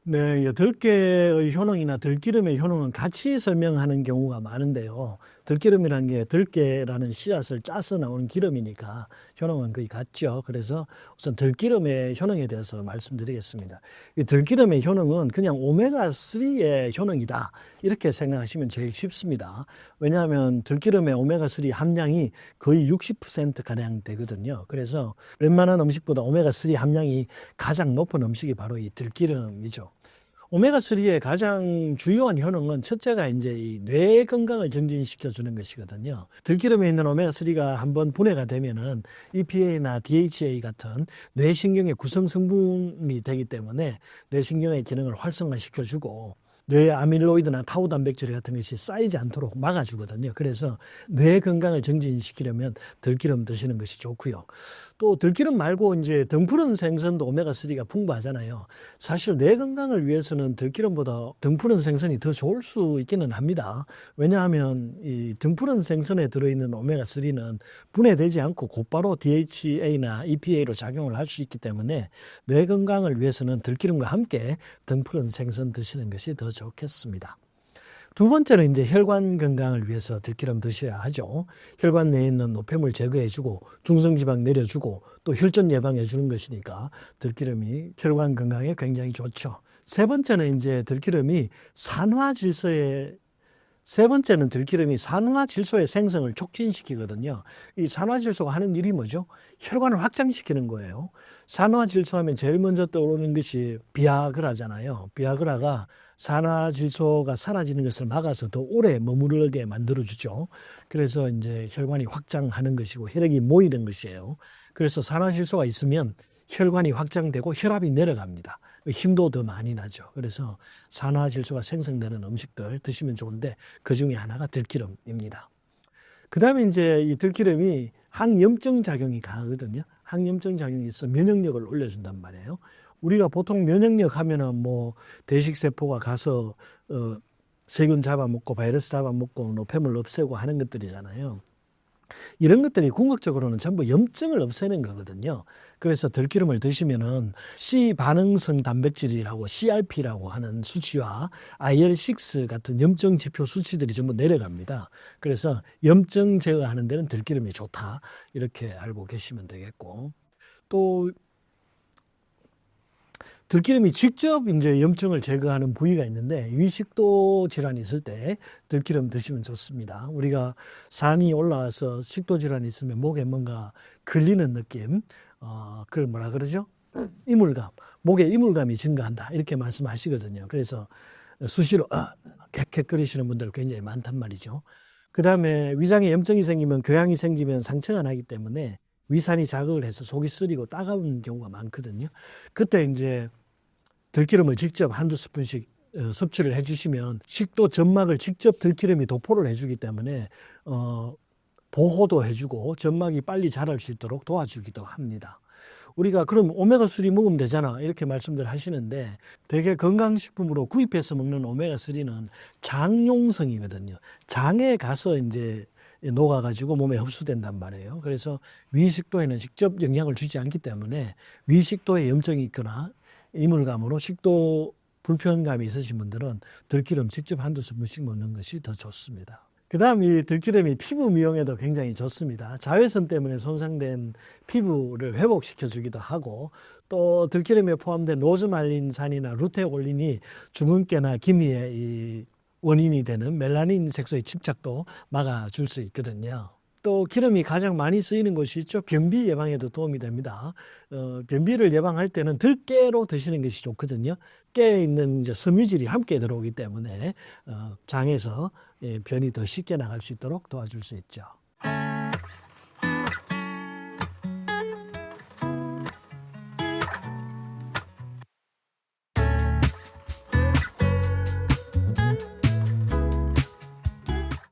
네, 들깨의 효능이나 들기름의 효능은 같이 설명하는 경우가 많은데요. 들기름이라는 게 들깨라는 씨앗을 짜서 나오는 기름이니까 효능은 거의 같죠. 그래서 우선 들기름의 효능에 대해서 말씀드리겠습니다. 이 들기름의 효능은 그냥 오메가3의 효능이다. 이렇게 생각하시면 제일 쉽습니다. 왜냐하면 들기름의 오메가3 함량이 거의 60%가량 되거든요. 그래서 웬만한 음식보다 오메가3 함량이 가장 높은 음식이 바로 이 들기름이죠. 오메가3의 가장 주요한 효능은 첫째가 이제 이 뇌 건강을 증진시켜 주는 것이거든요. 들기름에 있는 오메가3가 한번 분해가 되면은 EPA나 DHA 같은 뇌신경의 구성 성분이 되기 때문에 뇌신경의 기능을 활성화시켜 주고 뇌 아밀로이드나 타우 단백질 같은 것이 쌓이지 않도록 막아주거든요. 그래서 뇌 건강을 증진시키려면 들기름 드시는 것이 좋고요. 또 들기름 말고 이제 등푸른 생선도 오메가3가 풍부하잖아요. 사실 뇌 건강을 위해서는 들기름보다 등푸른 생선이 더 좋을 수 있기는 합니다. 왜냐하면 이 등푸른 생선에 들어있는 오메가3는 분해되지 않고 곧바로 DHA나 EPA로 작용을 할 수 있기 때문에 뇌 건강을 위해서는 들기름과 함께 등푸른 생선 드시는 것이 더 좋겠습니다. 두 번째는 이제 혈관 건강을 위해서 들기름 드셔야 하죠. 혈관 내에 있는 노폐물 제거해주고 중성지방 내려주고 또 혈전 예방해주는 것이니까 들기름이 혈관 건강에 굉장히 좋죠. 세 번째는 들기름이 산화질소의 생성을 촉진시키거든요. 이 산화질소가 하는 일이 뭐죠? 혈관을 확장시키는 거예요. 산화질소 하면 제일 먼저 떠오르는 것이 비아그라잖아요. 비아그라가 산화질소가 사라지는 것을 막아서 더 오래 머무르게 만들어주죠. 그래서 이제 혈관이 확장하는 것이고 혈액이 모이는 것이에요. 그래서 산화질소가 있으면 혈관이 확장되고 혈압이 내려갑니다. 힘도 더 많이 나죠. 그래서 산화질소가 생성되는 음식들 드시면 좋은데 그 중에 하나가 들기름입니다. 그 다음에 이제 이 들기름이 항염증 작용이 강하거든요. 항염증 작용이 있어 면역력을 올려준단 말이에요. 우리가 보통 면역력 하면은 뭐 대식세포가 가서 세균 잡아먹고 바이러스 잡아먹고 노폐물 없애고 하는 것들이잖아요. 이런 것들이 궁극적으로는 전부 염증을 없애는 거거든요. 그래서 들기름을 드시면은 C 반응성 단백질이라고 CRP라고 하는 수치와 IL6 같은 염증 지표 수치들이 전부 내려갑니다. 그래서 염증 제거하는 데는 들기름이 좋다. 이렇게 알고 계시면 되겠고. 또 들기름이 직접 이제 염증을 제거하는 부위가 있는데 위식도 질환이 있을 때 들기름 드시면 좋습니다. 우리가 산이 올라와서 식도 질환이 있으면 목에 뭔가 걸리는 느낌, 그걸 뭐라 그러죠? 이물감, 목에 이물감이 증가한다 이렇게 말씀하시거든요. 그래서 수시로 캑캑거리시는 분들 굉장히 많단 말이죠. 그 다음에 위장에 염증이 생기면 교양이 생기면 상처가 나기 때문에 위산이 자극을 해서 속이 쓰리고 따가운 경우가 많거든요. 그때 이제 들기름을 직접 한두 스푼씩 섭취를 해주시면 식도 점막을 직접 들기름이 도포를 해주기 때문에 보호도 해주고 점막이 빨리 자랄 수 있도록 도와주기도 합니다. 우리가 그럼 오메가3 먹으면 되잖아 이렇게 말씀들 하시는데 되게 건강식품으로 구입해서 먹는 오메가3는 장용성이거든요. 장에 가서 이제 녹아가지고 몸에 흡수된단 말이에요. 그래서 위식도에는 직접 영향을 주지 않기 때문에 위식도에 염증이 있거나 이물감으로 식도 불편감이 있으신 분들은 들기름 직접 한두 스푼씩 먹는 것이 더 좋습니다. 그 다음 이 들기름이 피부 미용에도 굉장히 좋습니다. 자외선 때문에 손상된 피부를 회복시켜 주기도 하고 또 들기름에 포함된 로즈마린산이나 루테올린이 주근깨나 기미의 이 원인이 되는 멜라닌 색소의 집착도 막아줄 수 있거든요. 또 기름이 가장 많이 쓰이는 곳이 있죠. 변비 예방에도 도움이 됩니다. 변비를 예방할 때는 들깨로 드시는 것이 좋거든요. 깨에 있는 이제 섬유질이 함께 들어오기 때문에 장에서 변이 더 쉽게 나갈 수 있도록 도와줄 수 있죠.